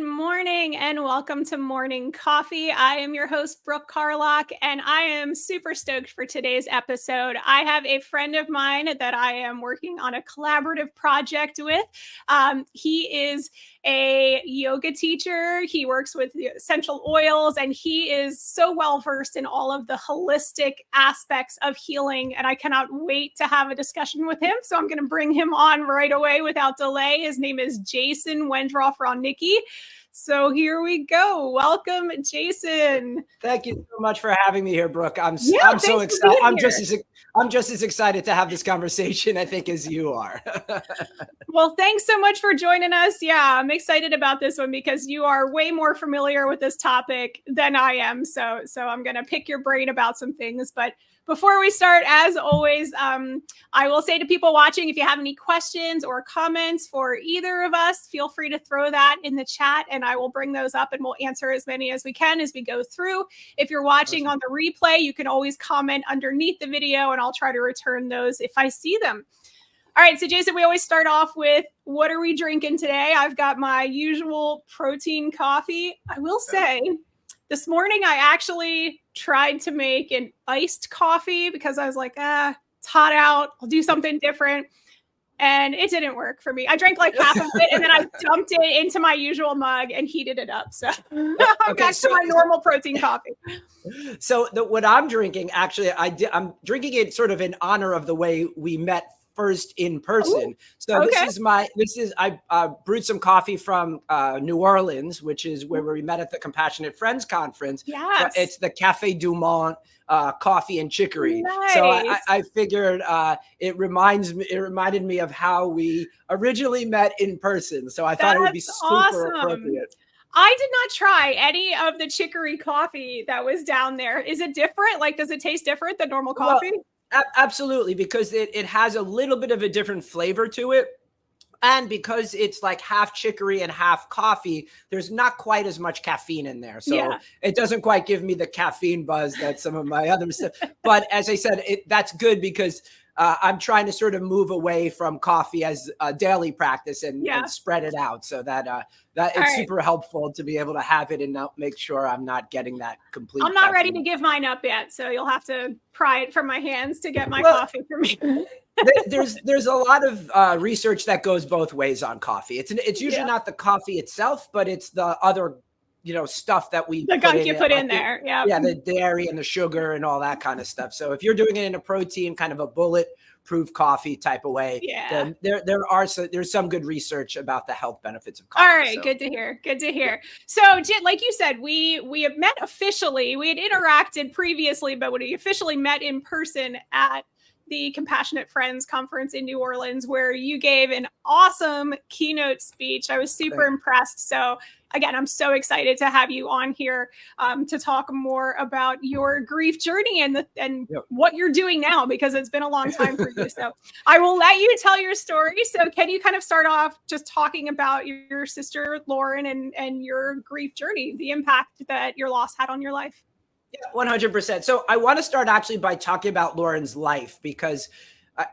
Good morning and welcome to Morning Coffee. I am your host, Brooke Carlock, and I am super stoked for today's episode. I have a friend of mine that I am working on a collaborative project with. He is a yoga teacher. He works with essential oils, and he is so well versed in all of the holistic aspects of healing. And I cannot wait to have a discussion with him. So I'm going to bring him on right away without delay. His name is Jason Wendroff-Rawnicki. So here we go. Welcome, Jason. Thank you so much for having me here, Brooke. I'm so excited. I'm just as excited to have this conversation, I think, as you are. Well, thanks so much for joining us. Yeah, I'm excited about this one because you are way more familiar with this topic than I am. So I'm going to pick your brain about some things. But before we start, as always, I will say to people watching, if you have any questions or comments for either of us, feel free to throw that in the chat and I will bring those up and we'll answer as many as we can as we go through. If you're watching on the replay, you can always comment underneath the video and I'll try to return those if I see them. All right, so Jason, we always start off with, what are we drinking today? I've got my usual protein coffee. I will say, this morning I actually tried to make an iced coffee because I was like, it's hot out. I'll do something different. And it didn't work for me. I drank like half of it and then I dumped it into my usual mug and heated it up. So I'm back to my normal protein coffee. So what I'm drinking, actually, I'm drinking it sort of in honor of the way we met first in person. So I brewed some coffee from New Orleans, which is where we met at the Compassionate Friends Conference. Yes. It's the Cafe Du Monde coffee and chicory. Nice. So I figured it reminded me of how we originally met in person. So I thought it would be super appropriate. I did not try any of the chicory coffee that was down there. Is it different? Like, does it taste different than normal coffee? Well, absolutely, because it has a little bit of a different flavor to it. And because it's like half chicory and half coffee, there's not quite as much caffeine in there. So It doesn't quite give me the caffeine buzz that some of my other stuff. But as I said, that's good because I'm trying to sort of move away from coffee as a daily practice and spread it out so that it's super helpful to be able to have it and not make sure I'm not getting that complete. I'm not ready to give mine up yet, so you'll have to pry it from my hands to get my coffee for me. There's a lot of research that goes both ways on coffee. It's usually not the coffee itself, but it's the other stuff that we put in there. The dairy and the sugar and all that kind of stuff. So if you're doing it in a protein, kind of a bulletproof coffee type of way, then there's some good research about the health benefits of coffee. All right, good to hear. So like you said, we have met officially. We had interacted previously, but we officially met in person at the Compassionate Friends Conference in New Orleans, where you gave an awesome keynote speech. I was super impressed. So again, I'm so excited to have you on here to talk more about your grief journey and what you're doing now, because it's been a long time for you. So I will let you tell your story. So can you kind of start off just talking about your sister, Lauren, and your grief journey, the impact that your loss had on your life? Yeah, 100%. So I want to start actually by talking about Lauren's life because,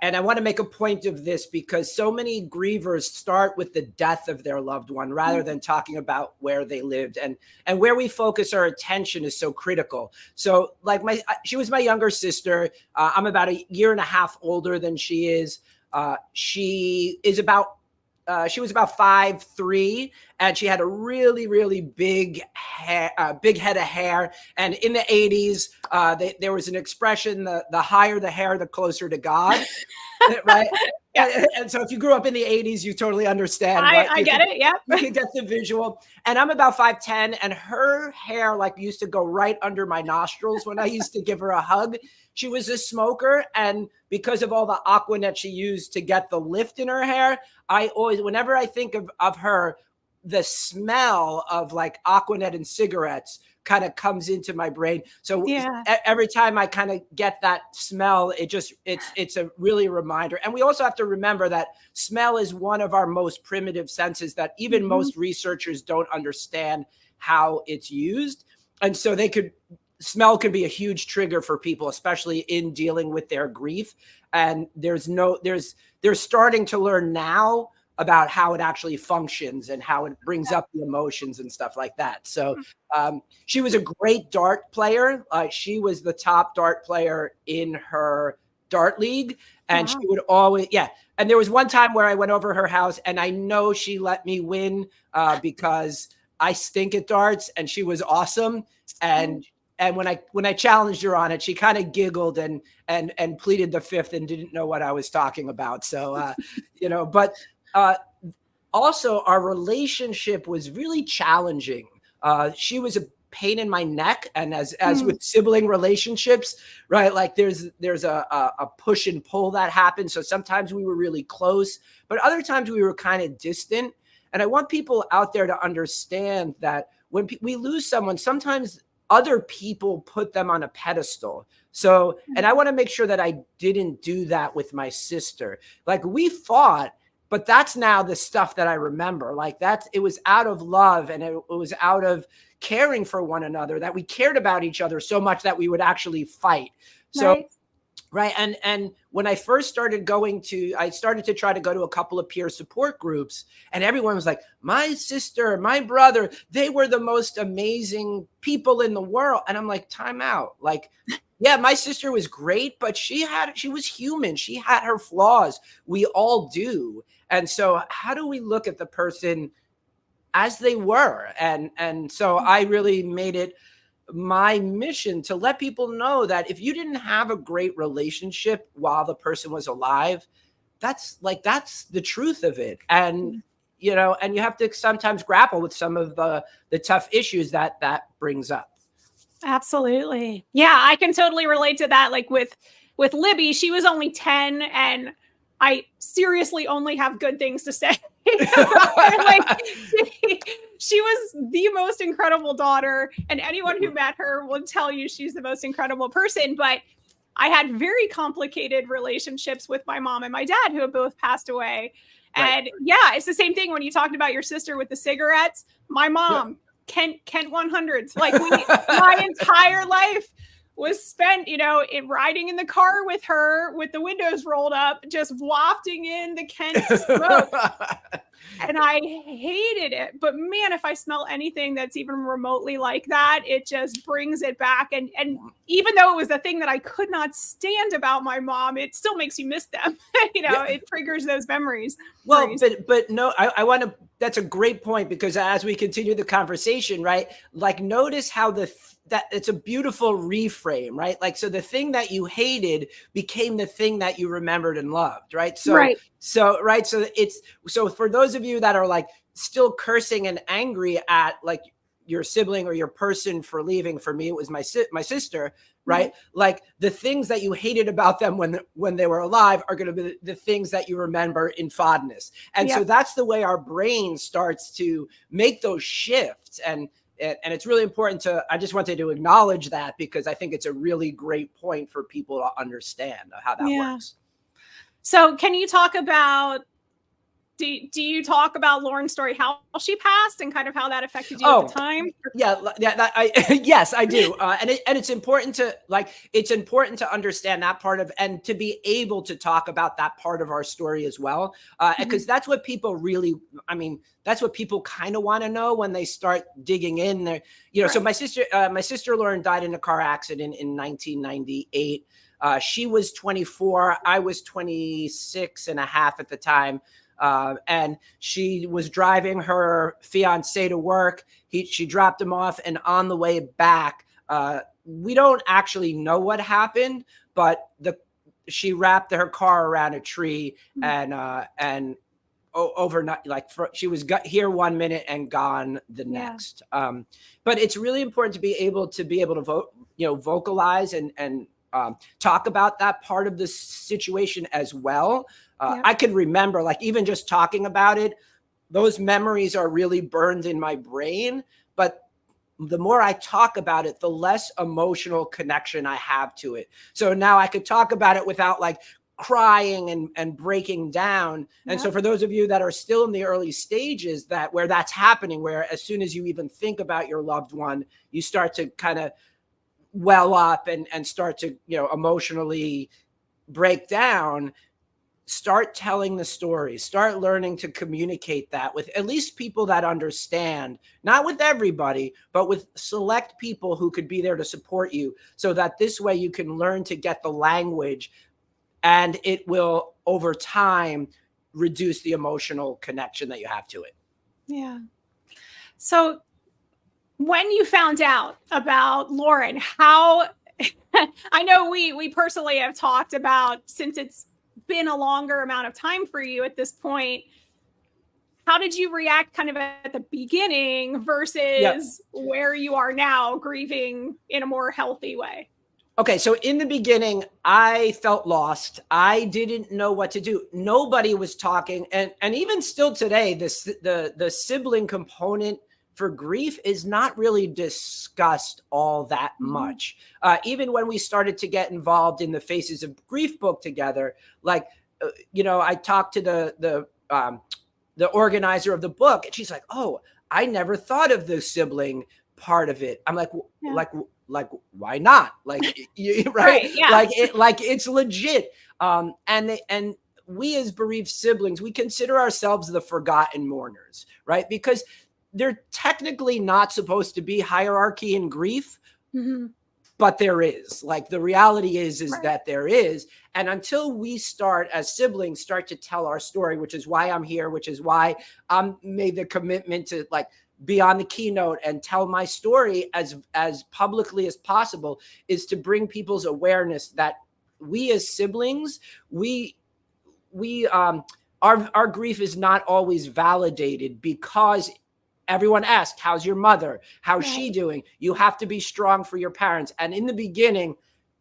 and I want to make a point of this because so many grievers start with the death of their loved one rather than talking about where they lived, and where we focus our attention is so critical. So like she was my younger sister. I'm about a year and a half older than she is. She was about 5'3", and she had a really, really big head of hair. And in the 80s, there was an expression: the higher the hair, the closer to God. Right? And so if you grew up in the 80s, you totally understand. I get it. Yeah. You can get the visual. And I'm about 5'10", and her hair used to go right under my nostrils when I used to give her a hug. She was a smoker, and because of all the Aquanet she used to get the lift in her hair, I always, whenever I think of her, the smell of like Aquanet and cigarettes kind of comes into my brain. So every time I kind of get that smell, it's a really reminder. And we also have to remember that smell is one of our most primitive senses that even most researchers don't understand how it's used. And so smell can be a huge trigger for people, especially in dealing with their grief. And they're starting to learn now about how it actually functions and how it brings up the emotions and stuff like that. So she was a great dart player. She was the top dart player in her dart league. And she would always, And there was one time where I went over her house and I know she let me win because I stink at darts and she was awesome. And when I challenged her on it, she kind of giggled and pleaded the fifth and didn't know what I was talking about. So, but also our relationship was really challenging. She was a pain in my neck. And as with sibling relationships, right? Like there's a push and pull that happens. So sometimes we were really close, but other times we were kind of distant. And I want people out there to understand that when we lose someone, sometimes other people put them on a pedestal. So, and I want to make sure that I didn't do that with my sister. Like we fought, but that's now the stuff that I remember. Like it was out of love and it was out of caring for one another, that we cared about each other so much that we would actually fight. So, right. And when I first started I started to try to go to a couple of peer support groups, and everyone was like, my sister, my brother, they were the most amazing people in the world. And I'm like, time out. Like, yeah, my sister was great, but she was human. She had her flaws. We all do. And so how do we look at the person as they were? And so I really made it my mission to let people know that if you didn't have a great relationship while the person was alive, that's the truth of it. And, and you have to sometimes grapple with some of the tough issues that brings up. Absolutely. Yeah, I can totally relate to that. Like with Libby, she was only 10 and I seriously only have good things to say. Like she was the most incredible daughter, and anyone who met her will tell you she's the most incredible person. But I had very complicated relationships with my mom and my dad, who have both passed away. And it's the same thing when you talked about your sister with the cigarettes. My mom, Kent 100s. Like my entire life was spent, riding in the car with her with the windows rolled up, just wafting in the Kent smoke. And I hated it. But man, if I smell anything that's even remotely like that, it just brings it back. And even though it was the thing that I could not stand about my mom, it still makes you miss them. It triggers those memories. Well, but no, I want to, that's a great point, because as we continue the conversation, right? Like notice how that it's a beautiful reframe, right? Like, so the thing that you hated became the thing that you remembered and loved, right? So, so for those of you that are like still cursing and angry at like your sibling or your person for leaving, for me, it was my sister, right? Like the things that you hated about them when they were alive are going to be the things that you remember in fondness. And so that's the way our brain starts to make those shifts. And it's really important I just wanted to acknowledge that, because I think it's a really great point for people to understand how that works. So can you talk about, do you talk about Lauren's story, how she passed and kind of how that affected you at the time? Yes, I do. And it's important to understand that part of, and to be able to talk about that part of our story as well. Because that's what people really, that's what people kind of want to know when they start digging in there. So my sister Lauren died in a car accident in 1998. She was 24. I was 26 and a half at the time. And she was driving her fiance to work. She dropped him off, and on the way back, we don't actually know what happened, but she wrapped her car around a tree and overnight, she was here 1 minute and gone the next. But it's really important to be able to vocalize and talk about that part of the situation as well. I can remember, like, even just talking about it, those memories are really burned in my brain. But the more I talk about it, the less emotional connection I have to it. So now I could talk about it without like crying and breaking down. And so for those of you that are still in the early stages, where that's happening, where as soon as you even think about your loved one, you start to kind of well up and start to, emotionally break down. start telling the story, start learning to communicate that with at least people that understand, not with everybody, but with select people who could be there to support you, so that this way you can learn to get the language, and it will over time reduce the emotional connection that you have to it. Yeah. So when you found out about Lauren, how I know we personally have talked about, since it's been a longer amount of time for you at this point, how did you react kind of at the beginning versus where you are now, grieving in a more healthy way? Okay, so in the beginning, I felt lost. I didn't know what to do. Nobody was talking, and even still today, the sibling component for grief is not really discussed all that much. Even when we started to get involved in the Faces of Grief book together, like I talked to the organizer of the book, and she's like, "Oh, I never thought of the sibling part of it." I'm like, like why not? Like, right? Right, yeah. Like it's legit. And we as bereaved siblings, we consider ourselves the forgotten mourners, right? Because they're technically not supposed to be hierarchy in grief, but there is. Like, the reality is right. that there is. And until we start as siblings, start to tell our story, which is why I'm here, which is why I made the commitment to like be on the keynote and tell my story as publicly as possible, is to bring people's awareness that we as siblings, our grief is not always validated, because everyone asks, how's your mother? How's she doing? You have to be strong for your parents. And in the beginning,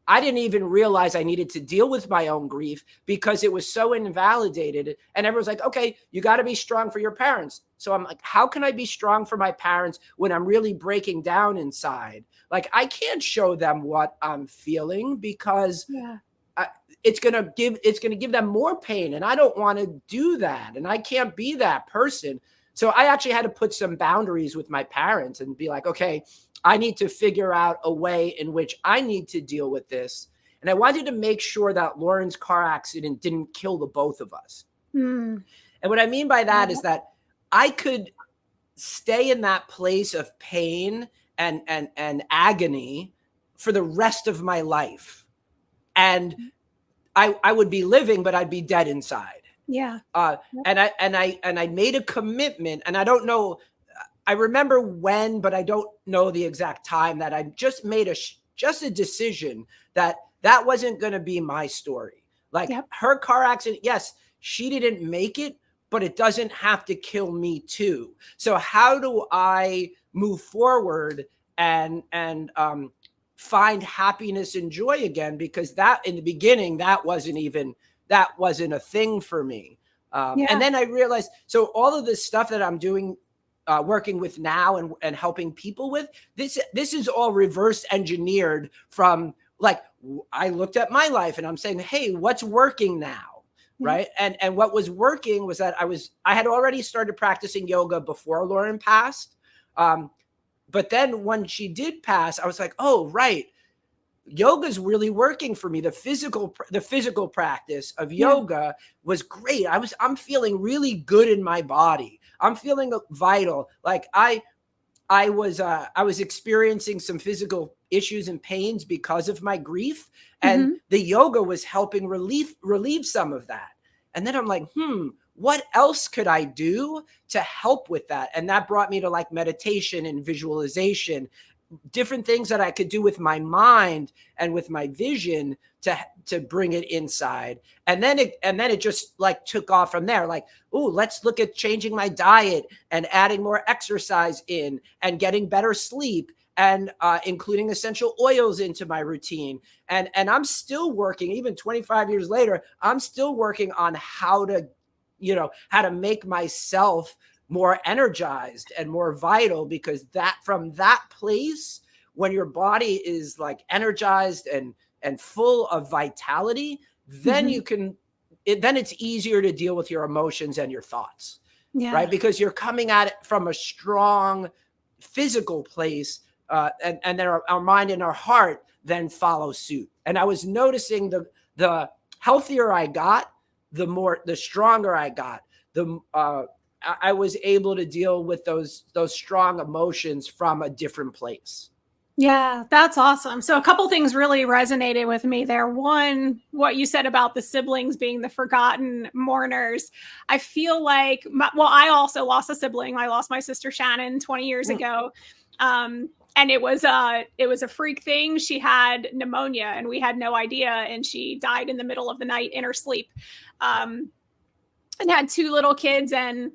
I didn't even realize I needed to deal with my own grief because it was so invalidated. And everyone's like, okay, you got to be strong for your parents. So I'm like, how can I be strong for my parents when I'm really breaking down inside? Like, I can't show them what I'm feeling, because it's going to give them more pain. And I don't want to do that. And I can't be that person. So I actually had to put some boundaries with my parents and be like, okay, I need to figure out a way in which I need to deal with this. And I wanted to make sure that Lauren's car accident didn't kill the both of us. And what I mean by that is that I could stay in that place of pain and agony for the rest of my life. And I would be living, but I'd be dead inside. Yeah. And I made a commitment, and I don't know, I remember when, but I don't know the exact time, that I just made a decision that wasn't going to be my story. Like, her car accident, yes, she didn't make it, but it doesn't have to kill me too. So how do I move forward and find happiness and joy again? Because that, in the beginning, that wasn't a thing for me. And then I realized, so all of this stuff that I'm doing, working with now and helping people with, this is all reverse engineered from, like, I looked at my life and I'm saying, hey, what's working now? Right. And what was working was that I had already started practicing yoga before Lauren passed. But then when she did pass, I was like, oh, right. Yoga is really working for me. The physical practice of yoga was great. I'm feeling really good in my body. I'm feeling vital. Like I was experiencing some physical issues and pains because of my grief, and the yoga was helping relieve some of that. And then I'm like, what else could I do to help with that? And that brought me to like meditation and visualization, different things that I could do with my mind and with my vision to bring it inside. And then it just like took off from there. Like, oh, let's look at changing my diet and adding more exercise in and getting better sleep and including essential oils into my routine. And I'm still working, even 25 years later, I'm still working on how to make myself more energized and more vital, because that, from that place, when your body is like energized and full of vitality, then then it's easier to deal with your emotions and your thoughts, right? Because you're coming at it from a strong physical place, and then our mind and our heart then follow suit. And I was noticing the healthier I got, the stronger I got, I was able to deal with those strong emotions from a different place. Yeah, that's awesome. So a couple things really resonated with me there. One, what you said about the siblings being the forgotten mourners. I feel like, I also lost a sibling. I lost my sister Shannon 20 years ago. And it was a freak thing. She had pneumonia and we had no idea. And she died in the middle of the night in her sleep. And had 2 little kids. And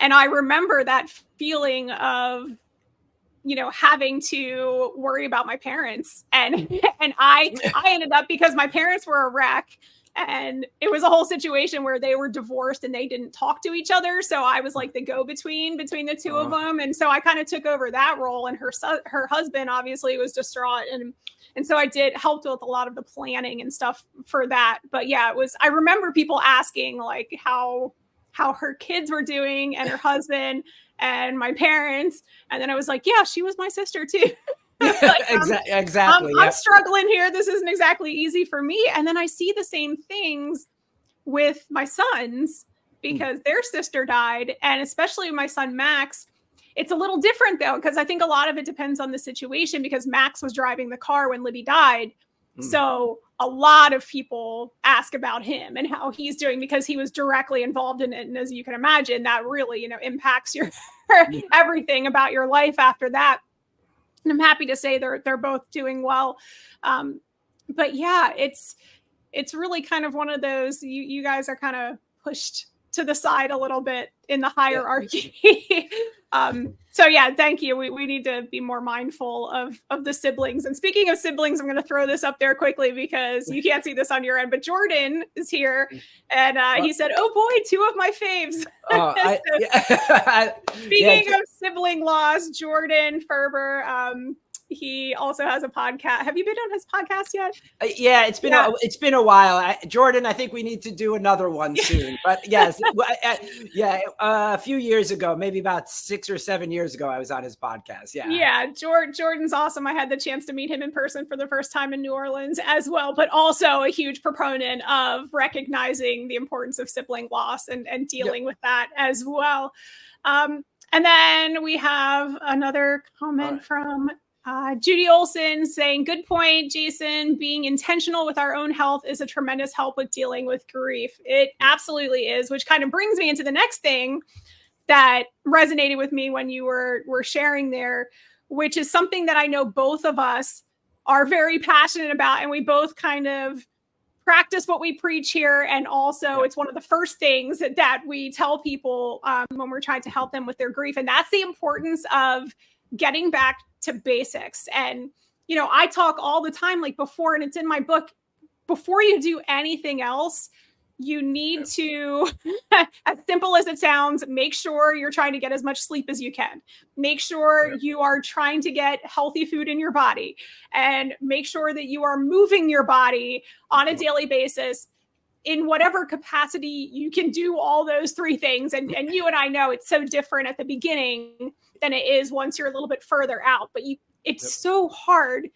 I remember that feeling of, having to worry about my parents. And I ended up, because my parents were a wreck, and it was a whole situation where they were divorced and they didn't talk to each other. So I was like the go-between between the 2 of them. And so I kind of took over that role, and her husband obviously was distraught. And so I helped with a lot of the planning and stuff for that. But yeah, I remember people asking like how her kids were doing and her husband and my parents. And then I was like, yeah, she was my sister too. Like, exactly. I'm struggling here. This isn't exactly easy for me. And then I see the same things with my sons because their sister died. And especially my son, Max, it's a little different though, because I think a lot of it depends on the situation, because Max was driving the car when Libby died. So a lot of people ask about him and how he's doing because he was directly involved in it. And as you can imagine, that really, impacts your everything about your life after that. And I'm happy to say they're both doing well. But yeah, it's really kind of one of those, you guys are kind of pushed to the side a little bit in the hierarchy. So yeah, thank you. We need to be more mindful of the siblings. And speaking of siblings, I'm going to throw this up there quickly because you can't see this on your end, but Jordan is here and he said, "Oh boy, 2 of my faves." Speaking of sibling loss, Jordan Ferber, he also has a podcast. Have you been on his podcast yet? Yeah, it's been a while. Jordan, I think we need to do another one soon. But yes, a few years ago, maybe about 6 or 7 years ago, I was on his podcast. Yeah, Jordan's awesome. I had the chance to meet him in person for the first time in New Orleans as well, but also a huge proponent of recognizing the importance of sibling loss and dealing with that as well. And then we have another comment from Judy Olson saying, "Good point, Jason. Being intentional with our own health is a tremendous help with dealing with grief." It absolutely is, which kind of brings me into the next thing that resonated with me when you were sharing there, which is something that I know both of us are very passionate about. And we both kind of practice what we preach here. And also it's one of the first things that we tell people when we're trying to help them with their grief. And that's the importance of getting back to basics. And, I talk all the time, like before, and it's in my book, before you do anything else, you need to, as simple as it sounds, make sure you're trying to get as much sleep as you can. Make sure you are trying to get healthy food in your body, and make sure that you are moving your body on a daily basis in whatever capacity you can do all those 3 things. And you and I know it's so different at the beginning than it is once you're a little bit further out. But it's so hard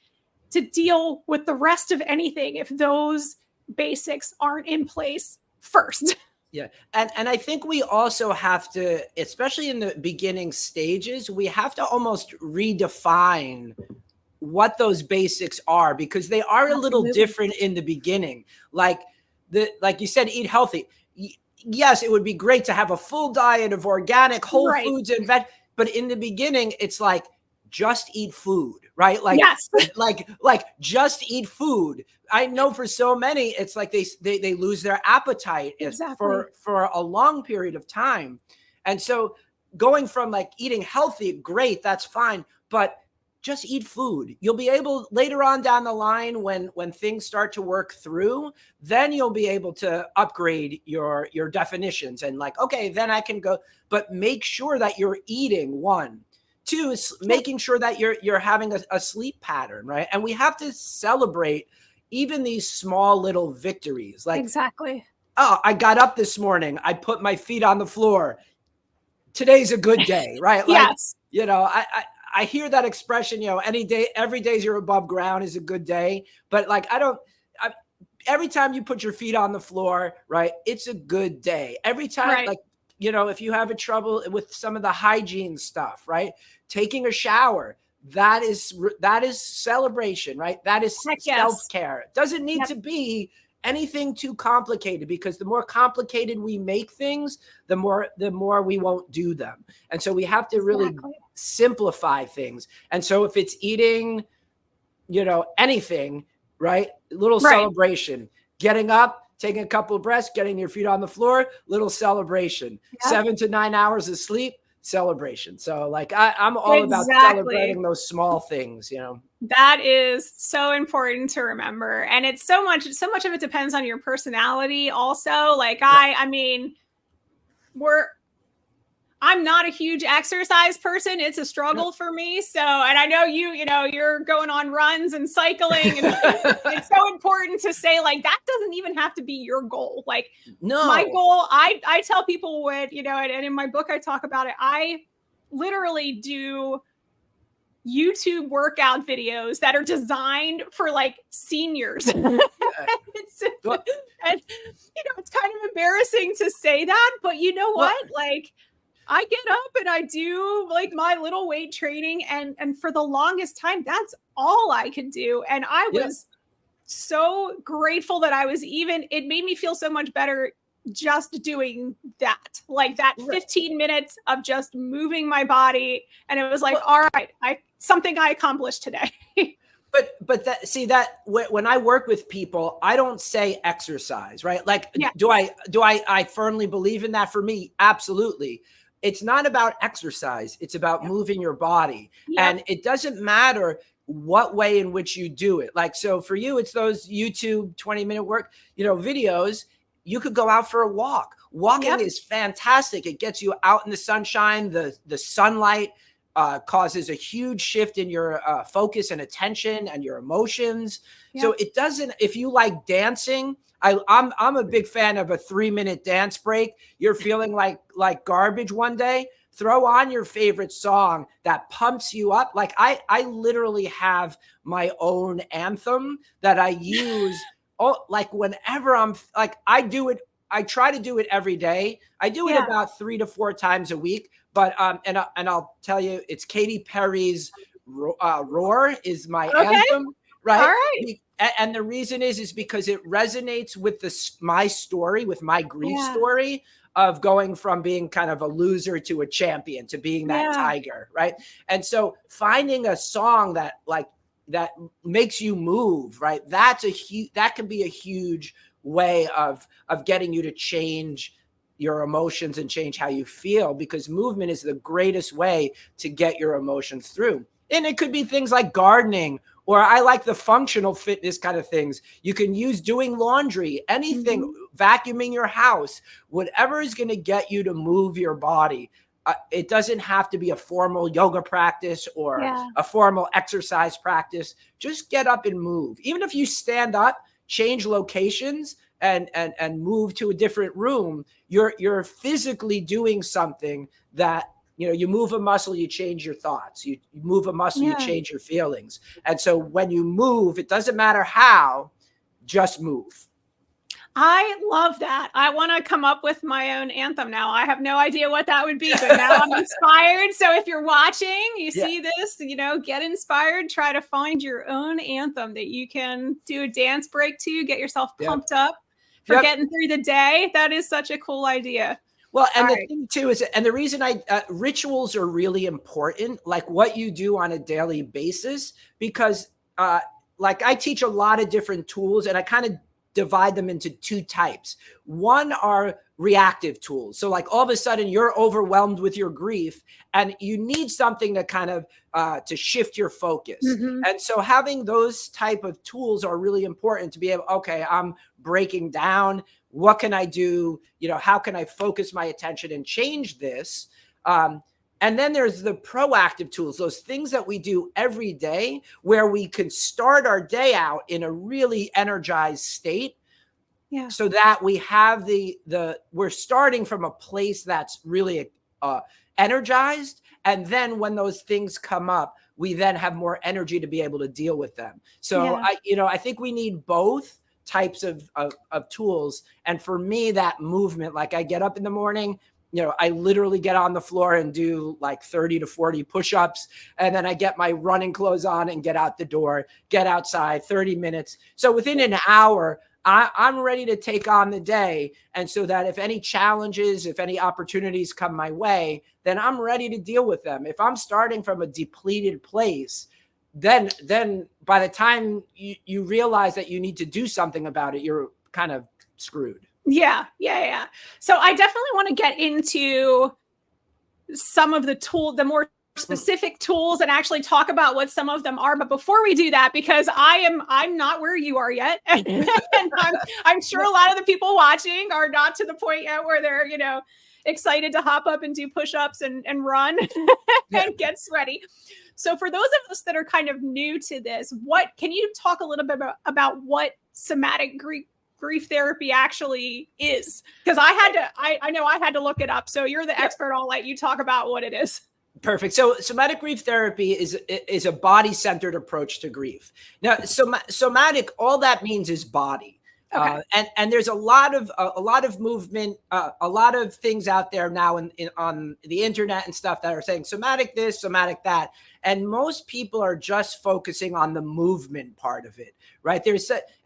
to deal with the rest of anything if those basics aren't in place first. Yeah. And I think we also have to, especially in the beginning stages, we have to almost redefine what those basics are, because they are a little different in the beginning. Like you said, eat healthy. Yes, it would be great to have a full diet of organic whole foods and veg, but in the beginning, it's like, just eat food, right? Like, like just eat food. I know for so many, it's like they lose their appetite for a long period of time. And so going from like eating healthy, great, that's fine. But just eat food. You'll be able later on down the line when things start to work through, then you'll be able to upgrade your definitions and like, okay, then I can go, but make sure that you're eating. 1, 2 is making sure that you're having a sleep pattern, right? And we have to celebrate even these small little victories. Like, oh, I got up this morning. I put my feet on the floor. Today's a good day, right? Like, I hear that expression, any day, every day you're above ground is a good day. But like, every time you put your feet on the floor, right, it's a good day. Every time, Right. like, you know, if you have a trouble with some of the hygiene stuff, right, taking a shower, that is celebration, right? That is Heck yes. self-care. It doesn't need Yep. to be anything too complicated, because the more complicated we make things, the more we won't do them. And so we have to really Exactly. simplify things. And so if it's eating, you know, anything, right? Little Right. celebration. Getting up, taking a couple of breaths, getting your feet on the floor, little celebration. Yep. 7 to 9 hours of sleep, celebration. So like I'm all about Exactly. celebrating those small things, you know. That is so important to remember. And it's so much of it depends on your personality also. Like I mean, I'm not a huge exercise person. It's a struggle for me. So, and I know you're going on runs and cycling, and it's so important to say, like, that doesn't even have to be your goal. Like, no, my goal, I tell people and in my book, I talk about it. I literally do YouTube workout videos that are designed for like seniors. And it's kind of embarrassing to say that, but you know what? Like, I get up and I do like my little weight training, and for the longest time, that's all I could do. And I was so grateful that it made me feel so much better just doing that, like that 15 minutes of just moving my body. And it was like, all right, something I accomplished today. But when I work with people, I don't say exercise, right? Like, do I firmly believe in that? For me, absolutely. It's not about exercise. It's about moving your body. And it doesn't matter what way in which you do it. Like, so for you, it's those YouTube 20-minute videos. You could go out for a walk. Walking is fantastic. It gets you out in the sunshine. The sunlight causes a huge shift in your focus and attention and your emotions. So it doesn't, if you like dancing, I'm a big fan of a 3-minute dance break. You're feeling like garbage one day, throw on your favorite song that pumps you up. Like I literally have my own anthem that I use. Like whenever I'm like, I do it. I try to do it every day. I do it about 3 to 4 times a week. But and I'll tell you, it's Katy Perry's "Roar" is my anthem, right? All right. And the reason is because it resonates with my story, with my grief story of going from being kind of a loser to a champion to being that tiger, right? And so finding a song that makes you move, right? That can be a huge way of getting you to change your emotions and change how you feel, because movement is the greatest way to get your emotions through. And it could be things like gardening, or I like the functional fitness kind of things. You can use doing laundry, anything, vacuuming your house, whatever is going to get you to move your body. It doesn't have to be a formal yoga practice or a formal exercise practice. Just get up and move. Even if you stand up, change locations, and move to a different room, you're physically doing something that, you move a muscle, you change your thoughts. You move a muscle, you change your feelings. And so when you move, it doesn't matter how, just move. I love that. I want to come up with my own anthem now. I have no idea what that would be, but now I'm inspired. So if you're watching, you see this, get inspired, try to find your own anthem that you can do a dance break to, get yourself pumped up for getting through the day. That is such a cool idea. Well, and the thing too is, and the reason rituals are really important, like what you do on a daily basis, because like I teach a lot of different tools, and I kind of divide them into 2 types. One are reactive tools. So like all of a sudden you're overwhelmed with your grief and you need something to kind of to shift your focus. And so having those type of tools are really important to be able, okay, I'm breaking down. What can I do? How can I focus my attention and change this? And then there's the proactive tools, those things that we do every day where we can start our day out in a really energized state. So that we have we're starting from a place that's really energized. And then when those things come up, we then have more energy to be able to deal with them. So I think we need both types of tools. And for me, that movement, like I get up in the morning, you know, I literally get on the floor and do like 30 to 40 push-ups. And then I get my running clothes on and get out the door, get outside 30 minutes. So within an hour, I'm ready to take on the day. And so that if any challenges, if any opportunities come my way, then I'm ready to deal with them. If I'm starting from a depleted place, then by the time you realize that you need to do something about it, you're kind of screwed. Yeah. So I definitely want to get into some of the more specific tools and actually talk about what some of them are. But before we do that, because I'm not where you are yet. And I'm sure a lot of the people watching are not to the point yet where they're, you know, excited to hop up and do push-ups and run and get sweaty. So for those of us that are kind of new to this, can you talk a little bit about what somatic grief therapy actually is? Because I know I had to look it up. So you're the expert. I'll let you talk about what it is. Perfect. So somatic grief therapy is a body-centered approach to grief. Now, somatic, all that means is body. Okay. And there's a lot of movement, a lot of things out there now on the internet and stuff that are saying somatic this, somatic that. And most people are just focusing on the movement part of it, right?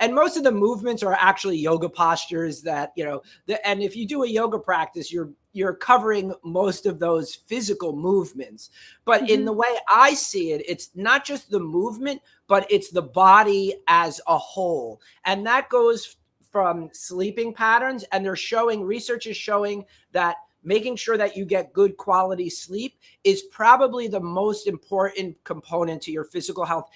And most of the movements are actually yoga postures that, you know, and if you do a yoga practice, you're covering most of those physical movements. But in the way I see it, it's not just the movement, but it's the body as a whole. And that goes from sleeping patterns. And research is showing that making sure that you get good quality sleep is probably the most important component to your physical health.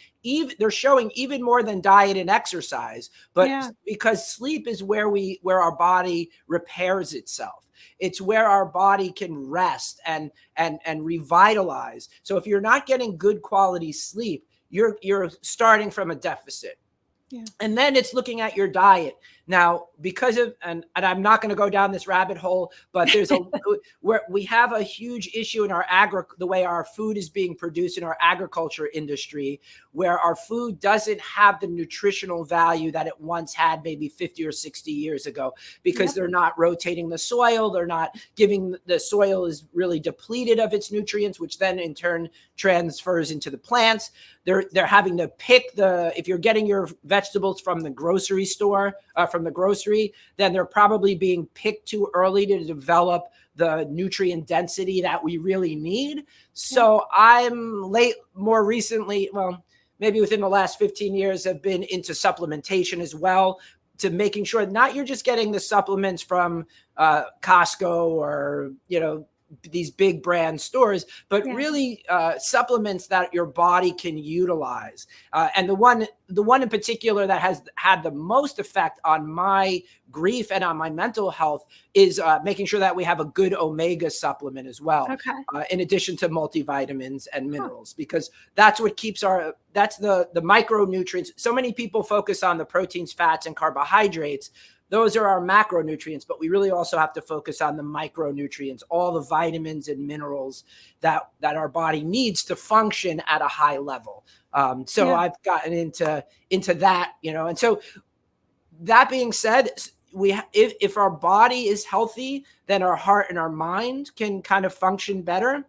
They're showing even more than diet and exercise, but because sleep is where our body repairs itself. It's where our body can rest and revitalize. So if you're not getting good quality sleep, you're starting from a deficit. Yeah. And then it's looking at your diet. Now, because of, and I'm not going to go down this rabbit hole, but there's where we have a huge issue in the way our food is being produced in our agriculture industry, where our food doesn't have the nutritional value that it once had maybe 50 or 60 years ago, because they're not rotating the soil. They're not the soil is really depleted of its nutrients, which then in turn transfers into the plants. They're having to pick if you're getting your vegetables from the grocery store, from the grocery, then they're probably being picked too early to develop the nutrient density that we really need. So I'm more recently, well, maybe within the last 15 years, have been into supplementation as well, to making sure not you're just getting the supplements from Costco or, you know, these big brand stores, but really supplements that your body can utilize. And the one in particular that has had the most effect on my grief and on my mental health is making sure that we have a good omega supplement as well, in addition to multivitamins and minerals, because that's what keeps that's the micronutrients. So many people focus on the proteins, fats, and carbohydrates. Those are our macronutrients, but we really also have to focus on the micronutrients, all the vitamins and minerals that our body needs to function at a high level. I've gotten into that, you know, and so that being said, if our body is healthy, then our heart and our mind can kind of function better.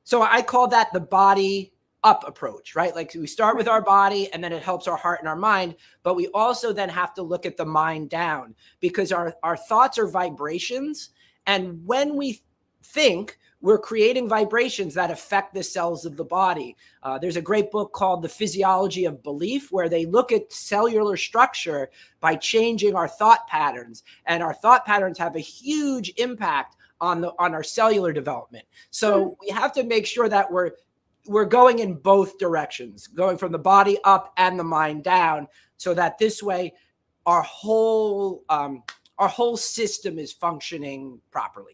So I call that the body up approach, right? Like we start with our body and then it helps our heart and our mind, but we also then have to look at the mind down, because our thoughts are vibrations. And when we think, we're creating vibrations that affect the cells of the body. There's a great book called The Physiology of Belief, where they look at cellular structure by changing our thought patterns. And our thought patterns have a huge impact on our cellular development. So we have to make sure that we're going in both directions, going from the body up and the mind down, so that this way our whole system is functioning properly.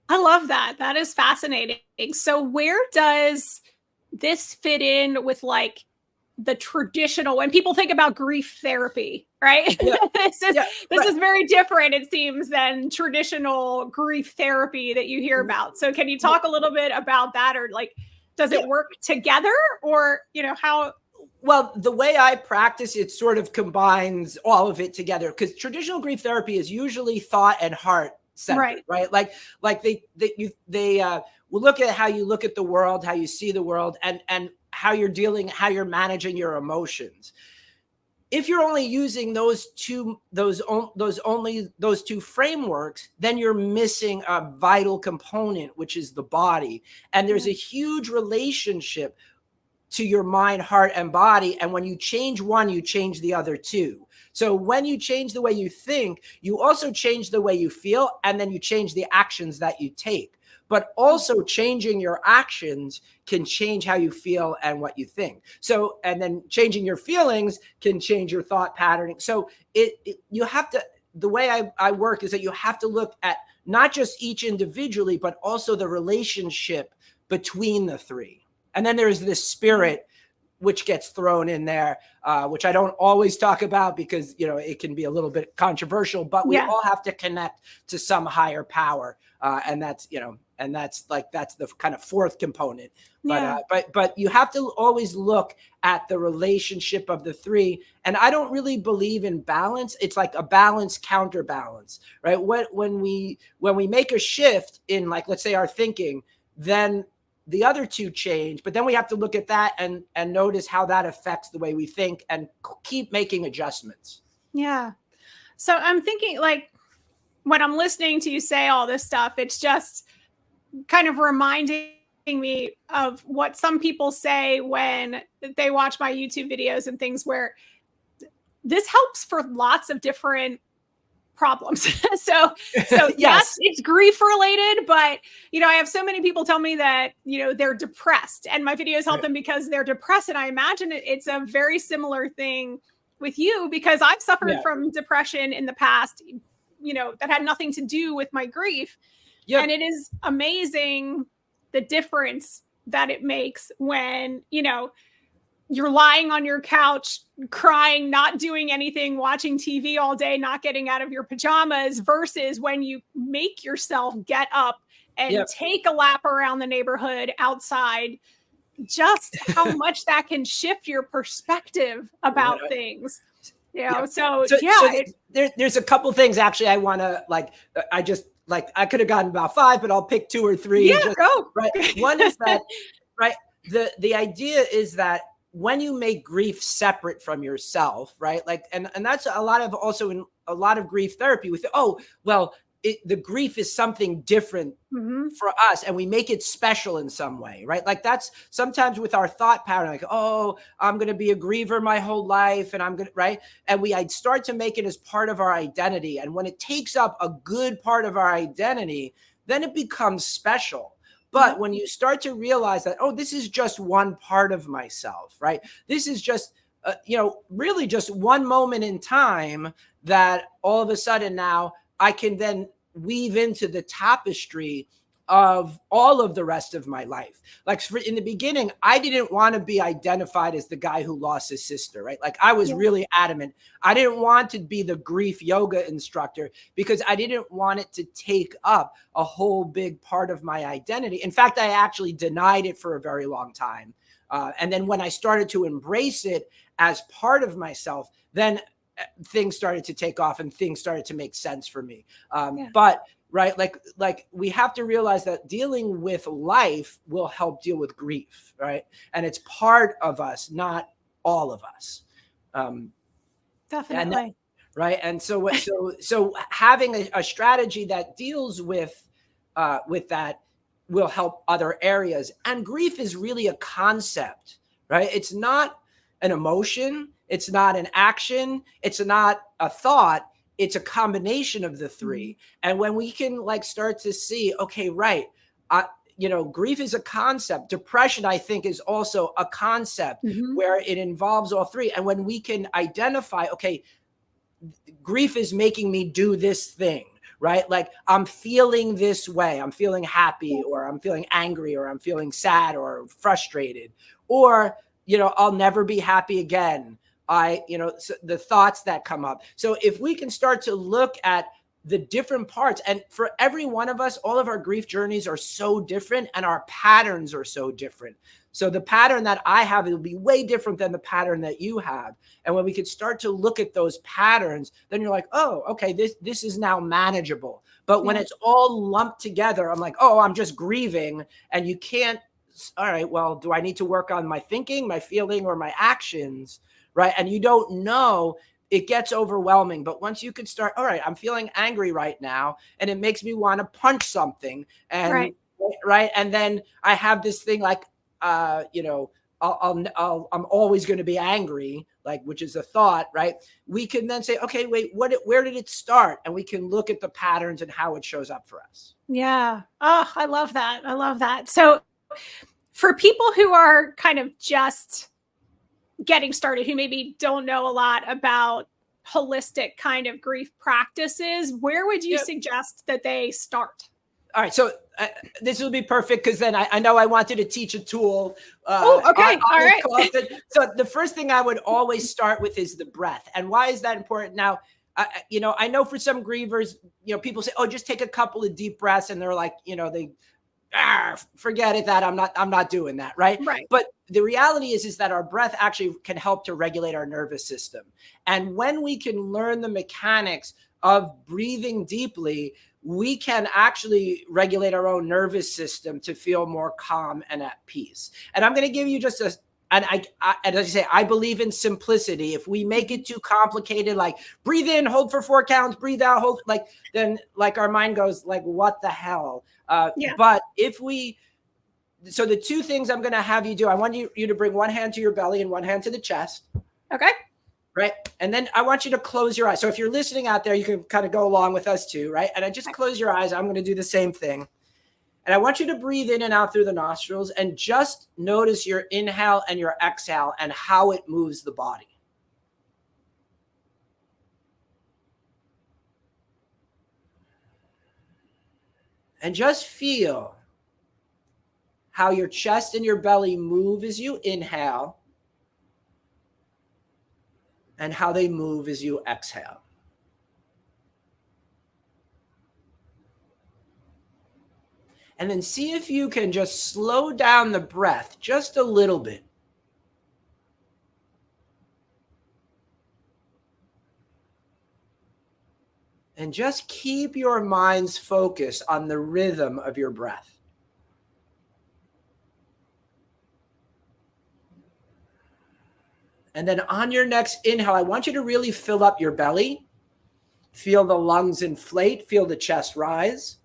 I love that. That is fascinating. So where does this fit in with like the traditional, when people think about grief therapy, right? Yeah. This is very different, it seems, than traditional grief therapy that you hear about. So can you talk a little bit about that, or like, does it work together, or, you know, how? Well, the way I practice it sort of combines all of it together, because traditional grief therapy is usually thought and heart centered, right? Like they will look at how you look at the world, how you see the world, and how you're managing your emotions. If you're only using those two frameworks, then you're missing a vital component, which is the body. And there's a huge relationship to your mind, heart, and body. And when you change one, you change the other two. So when you change the way you think, you also change the way you feel, and then you change the actions that you take. But also changing your actions can change how you feel and what you think. So, and then changing your feelings can change your thought patterning. So you have to, the way I work is that you have to look at not just each individually, but also the relationship between the three. And then there's this spirit which gets thrown in there, which I don't always talk about because, you know, it can be a little bit controversial, but we all have to connect to some higher power. And that's, you know, and that's the kind of fourth component. But you have to always look at the relationship of the three. And I don't really believe in balance. It's like a balance counterbalance, right? When we make a shift in, like, let's say our thinking, then the other two change, but then we have to look at that and notice how that affects the way we think and keep making adjustments. Yeah. So I'm thinking, like, when I'm listening to you say all this stuff, it's just kind of reminding me of what some people say when they watch my YouTube videos and things, where this helps for lots of different problems. so yes, it's grief related, but, you know, I have so many people tell me that, you know, they're depressed and my videos help them because they're depressed. And I imagine it's a very similar thing with you, because I've suffered from depression in the past, you know, that had nothing to do with my grief. And it is amazing the difference that it makes when, you know, you're lying on your couch, crying, not doing anything, watching TV all day, not getting out of your pajamas, versus when you make yourself get up and take a lap around the neighborhood outside. Just how much that can shift your perspective about things. You know, there's a couple things actually I want to, I could have gotten about 5, but I'll pick 2 or 3. Go. Right. One is that, right, the idea is that when you make grief separate from yourself, right? Like, and that's a lot of, also in a lot of grief therapy, we think, oh, well, the grief is something different for us, and we make it special in some way, right? Like, that's sometimes with our thought pattern, like, oh, I'm going to be a griever my whole life, and I'm going to, right? And I'd start to make it as part of our identity. And when it takes up a good part of our identity, then it becomes special. But when you start to realize that, oh, this is just one part of myself, right? This is just, you know, really just one moment in time that all of a sudden now I can then weave into the tapestry of all of the rest of my life. Like, in the beginning, I didn't want to be identified as the guy who lost his sister, right? Like, I was really adamant. I didn't want to be the grief yoga instructor because I didn't want it to take up a whole big part of my identity. In fact, I actually denied it for a very long time. And then when I started to embrace it as part of myself, then things started to take off and things started to make sense for me. But right, like we have to realize that dealing with life will help deal with grief, right? And it's part of us, not all of us. Definitely. Right. And so having a strategy that deals with that will help other areas. And grief is really a concept, right? It's not an emotion. It's not an action. It's not a thought. It's a combination of the three. And when we can, like, start to see, okay, right, you know, grief is a concept. Depression, I think, is also a concept where it involves all three. And when we can identify, okay, grief is making me do this thing, right? Like, I'm feeling this way. I'm feeling happy, or I'm feeling angry, or I'm feeling sad or frustrated, or, you know, I'll never be happy again. The thoughts that come up. So if we can start to look at the different parts, and for every one of us, all of our grief journeys are so different and our patterns are so different. So the pattern that I have, it'll be way different than the pattern that you have. And when we could start to look at those patterns, then you're like, oh, okay, this is now manageable. But when it's all lumped together, I'm like, oh, I'm just grieving. And you can't, all right, well, do I need to work on my thinking, my feeling, or my actions? Right. And you don't know, it gets overwhelming. But once you can start, all right, I'm feeling angry right now, and it makes me want to punch something. And right. And then I have this thing like, you know, I'm always going to be angry, like, which is a thought, right? We can then say, okay, wait, where did it start? And we can look at the patterns and how it shows up for us. Yeah. Oh, I love that. I love that. So for people who are kind of just getting started, who maybe don't know a lot about holistic kind of grief practices, where would you suggest that they start? All right, so this will be perfect, because then I know I wanted to teach a tool. All right. So the first thing I would always start with is the breath. And why is that important? Now, you know, I know for some grievers, you know, people say, oh, just take a couple of deep breaths, and they're like, you know, forget it, that I'm not doing that, right? But the reality is that our breath actually can help to regulate our nervous system. And when we can learn the mechanics of breathing deeply, we can actually regulate our own nervous system to feel more calm and at peace. And I'm going to give you just and as I say, I believe in simplicity. If we make it too complicated, like breathe in, hold for 4 counts, breathe out, hold, like, then like our mind goes like, what the hell? But if we, so the 2 things I'm going to have you do, I want you to bring one hand to your belly and one hand to the chest. Okay. Right. And then I want you to close your eyes. So if you're listening out there, you can kind of go along with us too. Right. And I just close your eyes. I'm going to do the same thing. And I want you to breathe in and out through the nostrils, and just notice your inhale and your exhale and how it moves the body. And just feel how your chest and your belly move as you inhale, and how they move as you exhale. And then see if you can just slow down the breath just a little bit. And just keep your mind's focus on the rhythm of your breath. And then on your next inhale, I want you to really fill up your belly. Feel the lungs inflate, feel the chest rise.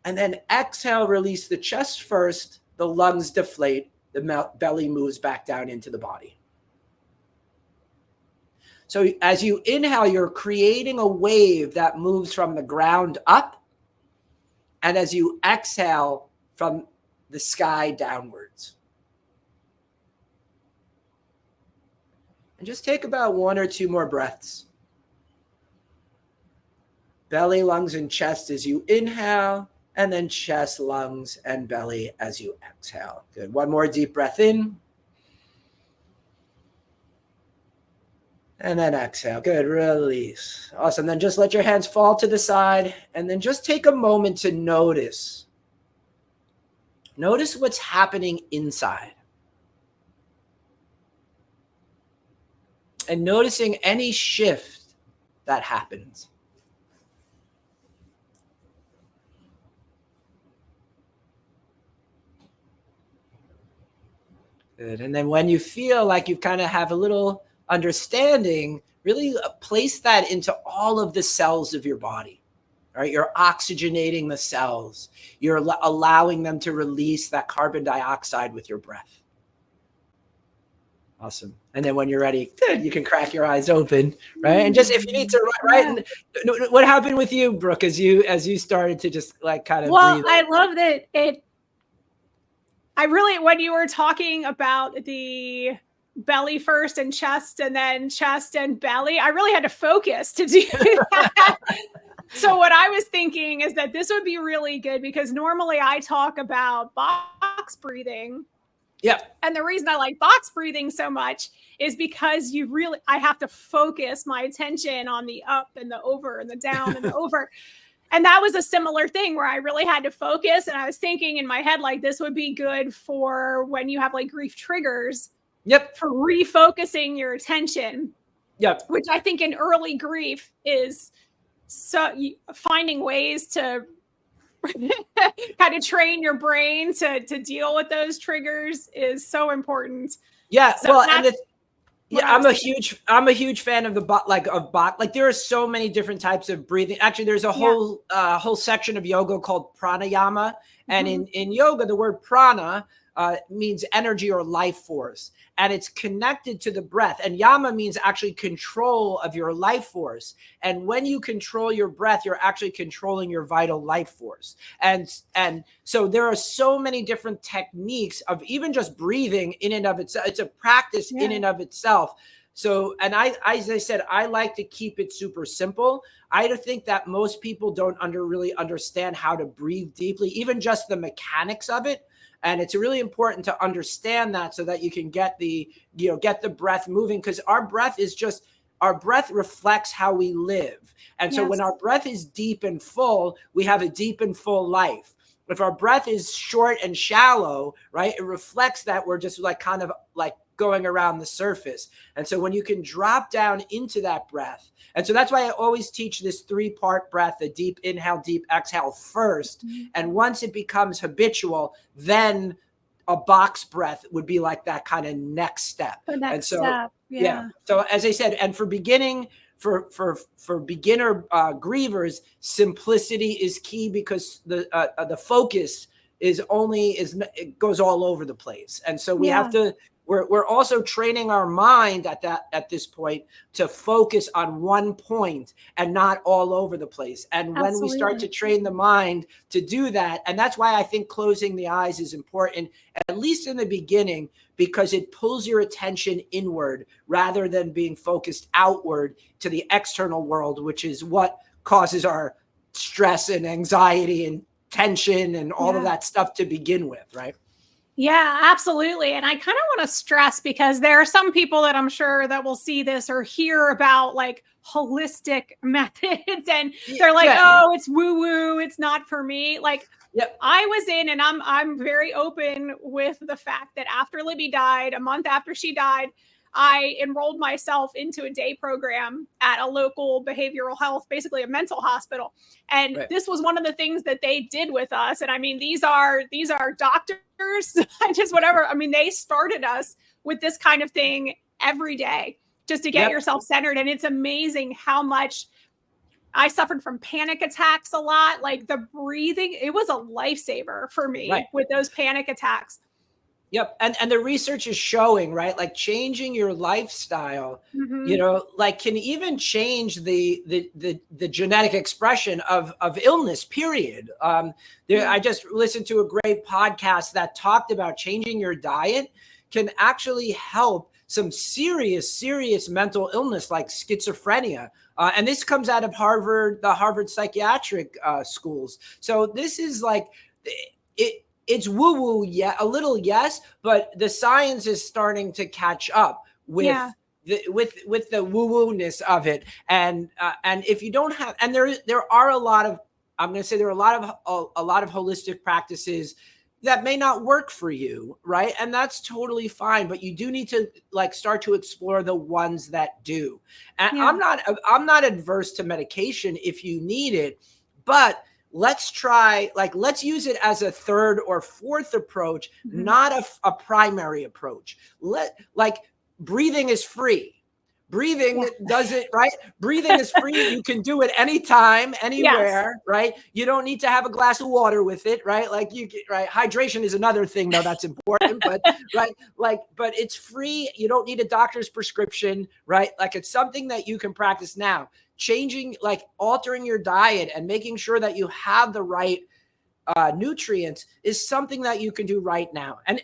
And then exhale, release the chest first, the lungs deflate, the belly moves back down into the body. So as you inhale, you're creating a wave that moves from the ground up. And as you exhale, from the sky downwards. And just take about 1 or 2 more breaths. Belly, lungs, and chest as you inhale, and then chest, lungs, and belly as you exhale. Good. 1 more deep breath in. And then exhale. Good. Release. Awesome. Then just let your hands fall to the side, and then just take a moment to notice. Notice what's happening inside. And noticing any shift that happens. Good. And then when you feel like you kind of have a little understanding, really place that into all of the cells of your body. All right, you're oxygenating the cells. You're allowing them to release that carbon dioxide with your breath. Awesome. And then when you're ready, good, you can crack your eyes open, right? And just if you need to, right? And what happened with you, Brooke, as you started to just like kind of breathe? I love that when you were talking about the belly first and chest and belly, I really had to focus to do that. So what I was thinking is that this would be really good, because normally I talk about box breathing. Yeah. And the reason I like box breathing so much is because I have to focus my attention on the up and the over and the down and the over. And that was a similar thing where I really had to focus. And I was thinking in my head, like, this would be good for when you have like grief triggers. Yep. For refocusing your attention. Yep. Which I think in early grief is so finding ways to kind of train your brain to deal with those triggers is so important. Yeah. So well, and I'm a huge fan of like there are so many different types of breathing. Actually, there's a whole section of yoga called pranayama. And in yoga, the word prana means energy or life force, and it's connected to the breath. And yama means actually control of your life force. And when you control your breath, you're actually controlling your vital life force. And so there are so many different techniques of even just breathing in and of itself. It's a practice in and of itself. So, and as I said, I like to keep it super simple. I think that most people don't really understand how to breathe deeply, even just the mechanics of it. And it's really important to understand that so that you can get the breath moving, because our breath reflects how we live. And so when our breath is deep and full, we have a deep and full life. If our breath is short and shallow, right, it reflects that we're just like kind of like going around the surface. And so when you can drop down into that breath, and so that's why I always teach this 3-part breath, a deep inhale, deep exhale first. And once it becomes habitual, then a box breath would be like that kind of next step. The next step. So as I said, and for beginner grievers, simplicity is key, because the focus it goes all over the place. And so we have to, we're also training our mind at this point to focus on one point and not all over the place. And when we start to train the mind to do that, and that's why I think closing the eyes is important, at least in the beginning, because it pulls your attention inward rather than being focused outward to the external world, which is what causes our stress and anxiety and tension and all of that stuff to begin with, right? Yeah, absolutely. And I kind of want to stress, because there are some people that I'm sure that will see this or hear about like holistic methods, and they're like, oh, it's woo woo, it's not for me. Like, I was in, and I'm very open with the fact that after Libby died, a month after she died, I enrolled myself into a day program at a local behavioral health, basically a mental hospital. And this was one of the things that they did with us. And I mean, these are doctors, just whatever. I mean, they started us with this kind of thing every day just to get yourself centered. And it's amazing how much I suffered from panic attacks a lot. Like the breathing, it was a lifesaver for me with those panic attacks. Yep. And the research is showing, right, like changing your lifestyle, you know, like can even change the genetic expression of illness, period. I just listened to a great podcast that talked about changing your diet can actually help some serious mental illness like schizophrenia. And this comes out of the Harvard psychiatric schools. So this is like it's woo-woo, a little, yes, but the science is starting to catch up with the woo-woo-ness of it. And if you don't have, and there are a lot of, I'm going to say there are a lot of holistic practices that may not work for you, right? And that's totally fine, but you do need to like start to explore the ones that do. And I'm not adverse to medication if you need it, but let's use it as a third or fourth approach, not a primary approach. Breathing is free. Breathing does it, right? Breathing is free. You can do it anytime, anywhere, right? You don't need to have a glass of water with it, right? Hydration is another thing though that's important, but but it's free. You don't need a doctor's prescription, right? Like it's something that you can practice now. Changing, like altering your diet and making sure that you have the right nutrients is something that you can do right now. And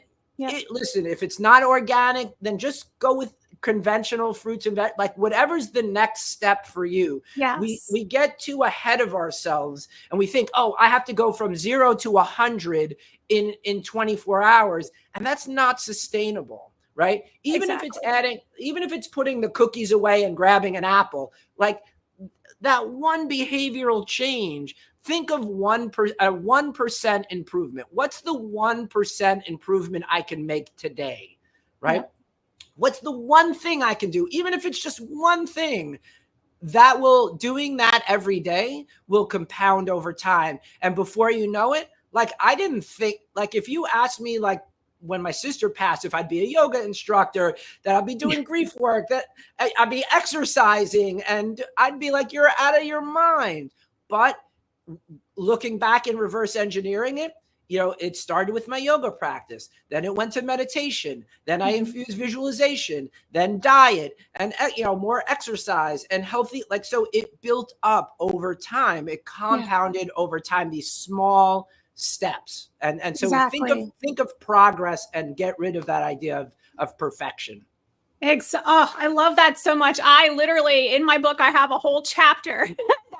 listen, if it's not organic, then just go with conventional fruits and like whatever's the next step for you. We get too ahead of ourselves and we think, oh, I have to go from 0 to 100 in 24 hours. And that's not sustainable, right? Even if it's putting the cookies away and grabbing an apple, like that one behavioral change think of 1% improvement. What's the 1% improvement I can make today, right? Yeah. What's the one thing I can do, even if it's just one thing? Doing that every day will compound over time. And before you know it, like, I didn't think, like, if you asked me, like, when my sister passed, if I'd be a yoga instructor, that I'd be doing grief work, that I'd be exercising, and I'd be like, you're out of your mind. But looking back and reverse engineering it, it started with my yoga practice. Then it went to meditation. Then I infused visualization, then diet, and, more exercise and healthy. Like, so it built up over time. It compounded over time, these small steps. And so Exactly. think of progress and get rid of that idea of perfection. I love that so much. I literally, in my book, I have a whole chapter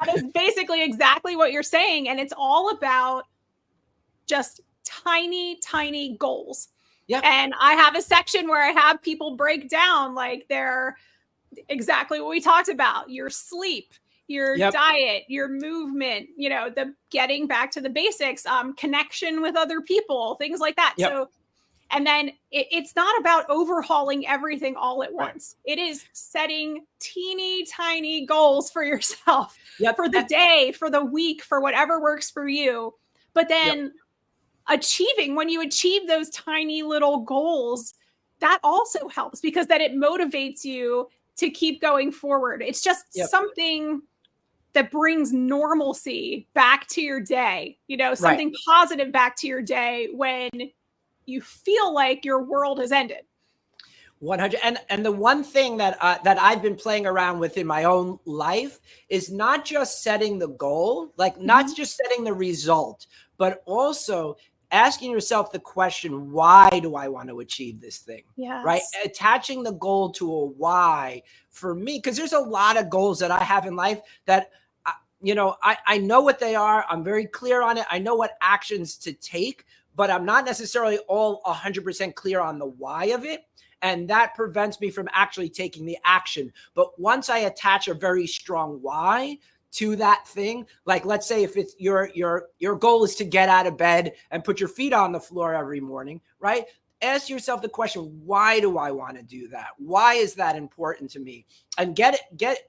that is basically exactly what you're saying. And it's all about just tiny, tiny goals. Yep. And I have a section where I have people break down, like, they're exactly what we talked about: your sleep, your diet, your movement, the getting back to the basics, connection with other people, things like that. Yep. So, and then it's not about overhauling everything all at once. It is setting teeny tiny goals for yourself, for the day, for the week, for whatever works for you. But then when you achieve those tiny little goals, that also helps, because then it motivates you to keep going forward. It's just something that brings normalcy back to your day, something positive back to your day when you feel like your world has ended. 100. And the one thing that I've been playing around with in my own life is not just setting the goal, like not just setting the result, but also asking yourself the question, why do I want to achieve this thing? Yes. Right? Attaching the goal to a why for me, because there's a lot of goals that I have in life that, I know what they are. I'm very clear on it. I know what actions to take, but I'm not necessarily all 100% clear on the why of it. And that prevents me from actually taking the action. But once I attach a very strong why to that thing, like, let's say if it's your goal is to get out of bed and put your feet on the floor every morning, right? Ask yourself the question, why do I want to do that? Why is that important to me? And get